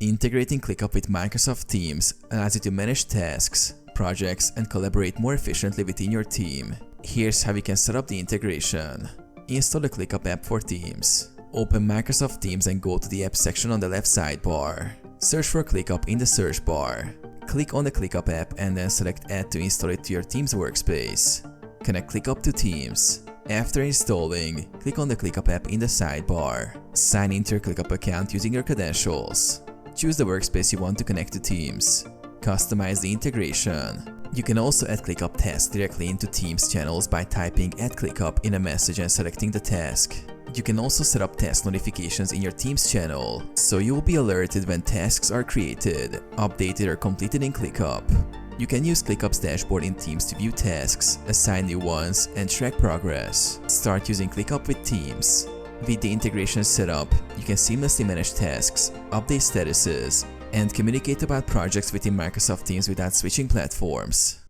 Integrating ClickUp with Microsoft Teams allows you to manage tasks, projects, and collaborate more efficiently within your team. Here's how you can set up the integration. Install the ClickUp app for Teams. Open Microsoft Teams and go to the app section on the left sidebar. Search for ClickUp in the search bar. Click on the ClickUp app and then select Add to install it to your Teams workspace. Connect ClickUp to Teams. After installing, click on the ClickUp app in the sidebar. Sign into your ClickUp account using your credentials. Choose the workspace you want to connect to Teams. Customize the integration. You can also add ClickUp tasks directly into Teams channels by typing Add ClickUp in a message and selecting the task. You can also set up task notifications in your Teams channel, so you will be alerted when tasks are created, updated or completed in ClickUp. You can use ClickUp's dashboard in Teams to view tasks, assign new ones, and track progress. Start using ClickUp with Teams. With the integration set up, you can seamlessly manage tasks, update statuses, and communicate about projects within Microsoft Teams without switching platforms.